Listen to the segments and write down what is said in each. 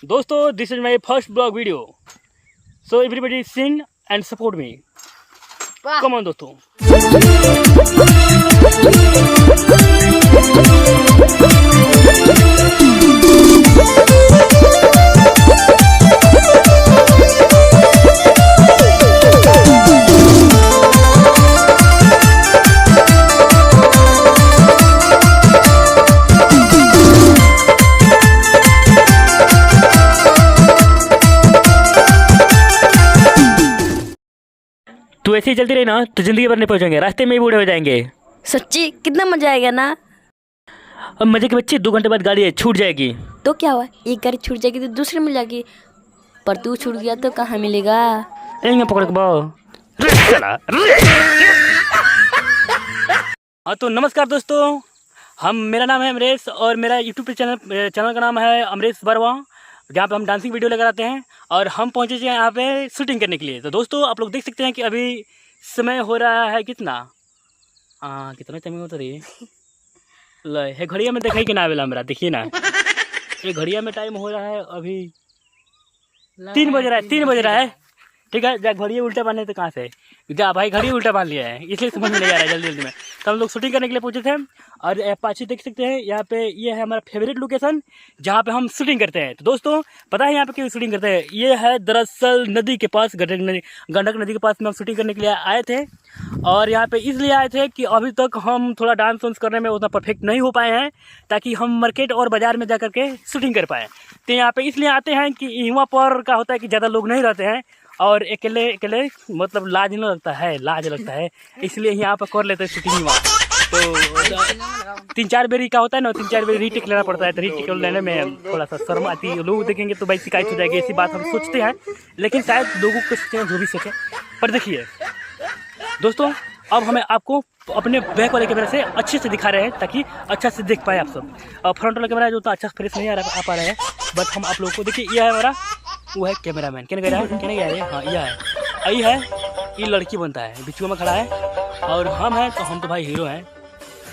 दोस्तों, this is my first blog video. So everybody sing and support me. Come on दोस्तों. तू ऐसे ही चलती रही ना तो जिंदगी भर नहीं पहुंचेंगे, रास्ते में ही बूढ़े हो जाएंगे। सच्ची कितना मजा आएगा ना। अब मजे के बच्चे 2 घंटे बाद गाड़ी छूट जाएगी तो क्या हुआ, एक गाड़ी छूट जाएगी तो दूसरी मिल जाएगी, पर तू छूट गया तो कहाँ मिलेगा। पकड़ के बाओ। हाँ तो नमस्कार दोस्तों, मेरा नाम है अमरेश और मेरा यूट्यूब चैनल का नाम है अमरेश बरवा, जहाँ पे हम डांसिंग वीडियो लगा रहते हैं। और हम पहुँचे हैं यहाँ पे शूटिंग करने के लिए। तो दोस्तों आप लोग देख सकते हैं कि अभी समय हो रहा है कितना टाइम हो तो रही है घड़िया में देखा कि ना बेला मेरा देखिए ना, ये घड़िया में टाइम हो रहा है अभी 3 बज रहा है। ठीक है, जब घड़ी उल्टा बांधे तो कहाँ से क्या भाई, घड़ी उल्टा बांध लिया है इसलिए समझ में नहीं आ रहा है जल्दी में। तो हम लोग शूटिंग करने के लिए पहुंचे थे और पाछे देख सकते हैं यहाँ पे ये है हमारा फेवरेट लोकेशन जहाँ पे हम शूटिंग करते हैं। तो दोस्तों पता है यहाँ पे क्यों शूटिंग करते हैं, ये है दरअसल नदी के पास, गंडक नदी के पास में हम शूटिंग करने के लिए आए थे। और यहाँ पे इसलिए आए थे कि अभी तक हम थोड़ा डांस वांस करने में उतना परफेक्ट नहीं हो पाए हैं, ताकि हम मार्केट और बाज़ार में जा करके शूटिंग कर पाएँ। तो यहाँ पे इसलिए आते हैं कि यहाँ पर क्या होता है कि ज़्यादा लोग नहीं रहते हैं और अकेले मतलब लाज नहीं लगता है, इसलिए यहाँ पर कर लेते हैं शूटिंग वहाँ। तो 3-4 बेरी क्या होता है ना, 3-4 बेरी रीटेक लेना पड़ता है, तो रीटेक लेने में थोड़ा सा शर्म आती है। लोग देखेंगे तो भाई शिकायत हो जाएगी, ऐसी बात हम सोचते हैं, लेकिन शायद लोगों को सोचें जो भी सोचें। पर देखिए दोस्तों, अब हमें आपको अपने बैक वाले कैमरे से अच्छे से दिखा रहे हैं ताकि अच्छा से देख पाए आप सब। और फ्रंट वाला कैमरा जो तो अच्छा फ्रेश नहीं आ पा रहा है, बट हम आप लोगों को देखिए, यह है हमारा, वो है कैमरा मैन। कहने गया है हाँ यह है, यही है, ये लड़की बनता है बीच में खड़ा है, और हम हैं तो हम तो भाई हीरो हैं,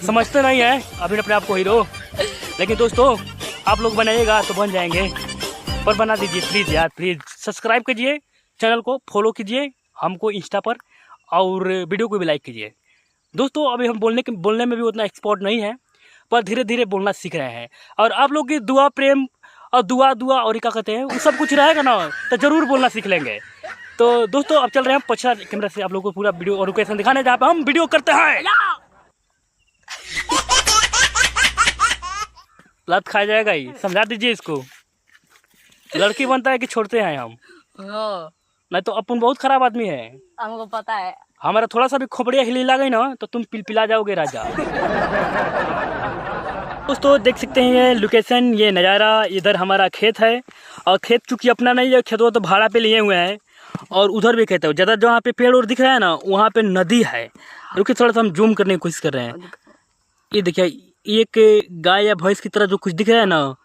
समझते नहीं है अभी अपने आप को हीरो। लेकिन दोस्तों आप लोग बनाइएगा तो बन जाएंगे, पर बना दीजिए प्लीज़ यार, प्लीज़ सब्सक्राइब कीजिए, चैनल को फॉलो कीजिए हमको इंस्टा पर, और वीडियो को भी लाइक कीजिए। दोस्तों अभी हम बोलने में भी उतना एक्सपर्ट नहीं है, पर धीरे धीरे बोलना सीख रहे हैं। और आप लोग की दुआ, प्रेम और दुआ और क्या कहते हैं वो सब कुछ रहेगा ना, तो ज़रूर बोलना सीख लेंगे। तो दोस्तों अब चल रहे हैं हम पछड़ा कैमरा से आप लोगों को पूरा वीडियो और लोकेशन दिखाने जहाँ पे हम वीडियो करते हैं। लत खा जाएगा ही, समझा दीजिए इसको। लड़की बनता है कि छोड़ते हैं हम, नहीं तो अपन बहुत खराब आदमी है, हमको पता है। हमारा थोड़ा सा भी खोपड़िया हिली गई ना तो तुम पिलपिला जाओगे राजा। दोस्तों देख सकते हैं ये लोकेशन, ये नज़ारा, इधर हमारा खेत है, और खेत चूँकि अपना नहीं है, खेत वो तो भाड़ा पे लिए हुए हैं, और उधर भी खेत है ज़्यादा, जहाँ पे पेड़ और दिख रहा है ना वहाँ पे नदी है। रुकिए थोड़ा सा हम जूम करने की कोशिश कर रहे हैं। ये देखिए एक गाय या भैंस की तरह जो कुछ दिख रहा है ना,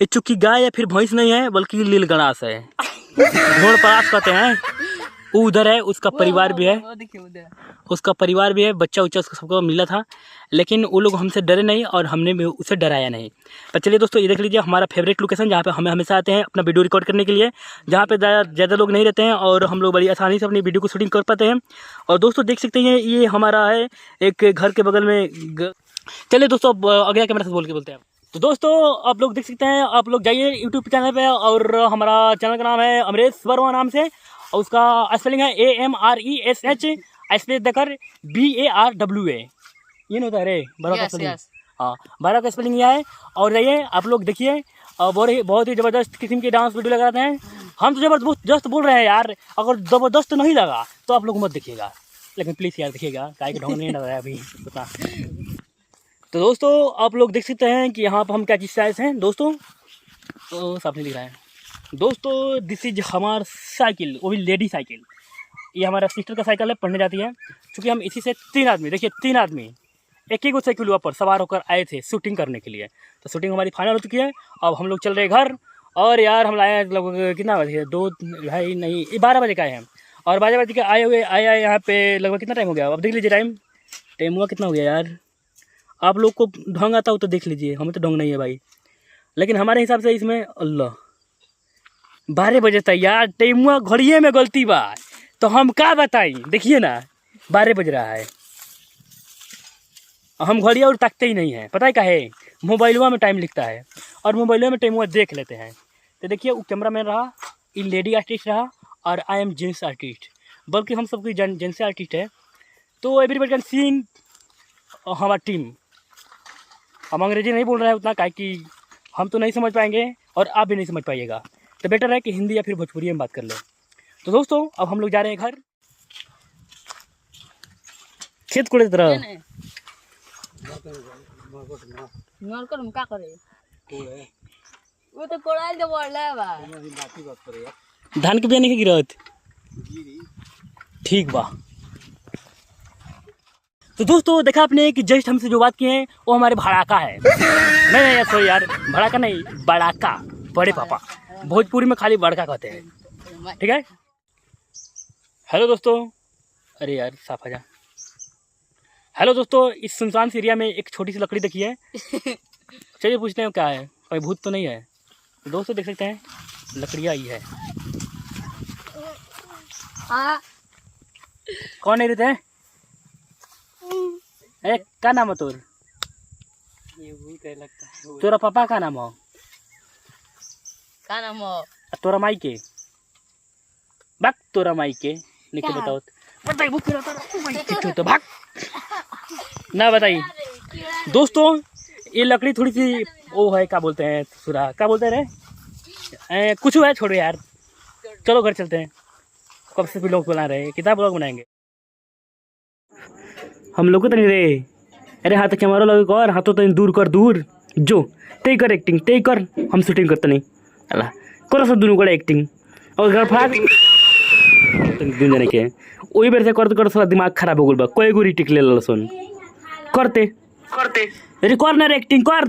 ये चूँकि गाय या फिर भैंस नहीं है बल्कि लील गणास है, घोड़ परास कहते हैं। वो उधर है, उसका परिवार भी है, बच्चा उच्चा उसका सबको मिला था, लेकिन वो लोग हमसे डरे नहीं और हमने भी उसे डराया नहीं। पर चलिए दोस्तों ये देख लीजिए हमारा फेवरेट लोकेशन, जहाँ पे हमें हमेशा आते हैं अपना वीडियो रिकॉर्ड करने के लिए, जहाँ पे ज़्यादा लोग नहीं रहते हैं और हम लोग बड़ी आसानी से अपनी वीडियो को शूटिंग कर पाते हैं। और दोस्तों देख सकते हैं ये हमारा है एक घर के बगल में चलिए दोस्तों अगला कैमरा से बोलते हैं। तो दोस्तों आप लोग देख सकते हैं, आप लोग जाइए यूट्यूब चैनल पे, और हमारा चैनल का नाम है अमरेश वर्मा नाम से, और उसका स्पेलिंग है AMRESH स्पेस देकर BARWA, ये नहीं होता है रे बारह का स्पेलिंग। हाँ 12 का स्पेलिंग यह है। और जाइए आप लोग देखिए, बहुत ही ज़बरदस्त किस्म की डांस वीडियो लगाते हैं हम, तो ज़बरदस्त बोल रहे हैं यार, अगर ज़बरदस्त नहीं लगा तो आप लोग मत देखिएगा, लेकिन प्लीज़ यार देखिएगा, गाय का ढंग नहीं लग रहा है अभी पता। तो दोस्तों आप लोग देख सकते हैं कि यहाँ पर हम क्या चीज़ से आए हैं दोस्तों, तो साफ नहीं दिख रहा है दोस्तों, दिस इज हमारा साइकिल, वो भी लेडी साइकिल। ये हमारा सिस्टर का साइकिल है, पढ़ने जाती है। क्योंकि हम इसी से 3 आदमी, देखिए 3 आदमी एक ही साइकिल पर सवार होकर आए थे शूटिंग करने के लिए। तो शूटिंग हमारी फाइनल हो चुकी है, अब हम लोग चल रहे घर। और यार हम लाए लगभग कितना बजे, 12 बजे का आए हैं, और 12 बजे के आए यहाँ पे लगभग कितना टाइम हो गया, अब देख लीजिए टाइम हुआ कितना हो गया यार। आप लोग को ढंग आता हो तो देख लीजिए, हमें तो ढंग नहीं है भाई, लेकिन हमारे हिसाब से इसमें अल्लाह 12 बजे तैयार टेमुआ घड़िए में गलती बा तो हम का बताई। देखिए ना 12 बज रहा है, हम घड़िया और ताकते ही नहीं हैं। पता है क्या है, मोबाइलवा में टाइम लिखता है और मोबाइलवा में टेमुआ देख लेते हैं। तो देखिए वो कैमरा मैन रहा, ये लेडी आर्टिस्ट रहा और आई एम जेंट्स आर्टिस्ट, बल्कि हम सबकी जेंट्स आर्टिस्ट है। तो एवरीबडी कैन सीन हमारा टीम। हम अंग्रेजी नहीं बोल रहे हैं उतना, काहे कि हम तो नहीं समझ पाएंगे और आप भी नहीं समझ पाइएगा। तो बेटर है कि हिंदी या फिर भोजपुरी में बात कर ले। तो दोस्तों अब हम लोग जा रहे हैं घर, खेत कोड़े की तरह। क्या करे वो तो कोड़ाई तो बोल रहा है बा। धान के बिया नहीं गिरत, ठीक बा। तो दोस्तों देखा आपने कि जस्ट हमसे जो बात किए हैं वो हमारे भड़ाका है। नहीं सॉरी यार, भड़ाका नहीं, बड़ाका, बड़े पापा। भोजपुरी में खाली बड़का कहते हैं, ठीक है। हेलो दोस्तों, अरे यार साफ आ जा। हेलो दोस्तों, इस सुनसान सी एरिया में एक छोटी सी लकड़ी देखी है। चलिए पूछते हैं क्या है, कोई भूत तो नहीं है। तो दोस्तों देख सकते हैं लकड़ियाँ आई है। कौन नहीं रहते हैं? अरे क्या नाम है तोर? ये भूत है लगता है। तोरा पापा का नाम हो? का नाम हो? तोरा माई के? भाग तोरा माई के लिख के बताओ। बताइए भूत तो भाग ना बताइए। दोस्तों ये लकड़ी थोड़ी सी वो है, क्या बोलते हैं सुरा, क्या बोलते हैं रे, कुछ है, छोड़ो यार, चलो घर चलते हैं। कब से भी लोग बना रहे हैं, कितना ब्लॉग बनाएंगे हम लोग को तो नहीं रे। अरे हाथ कैमरा लगे और हाथों तो दूर कर, दूर जो ते कर एक्टिंग ते कर, हम शूटिंग करते नहीं। अल्लाह करो सब दोनों करे एक्टिंग और घर फाड़ दिन जाने के वही बेर से करते करते दिमाग खराब हो गल बा। कोई गुरी टिक ले लसन करते करते। अरे कर ना रे एक्टिंग कर।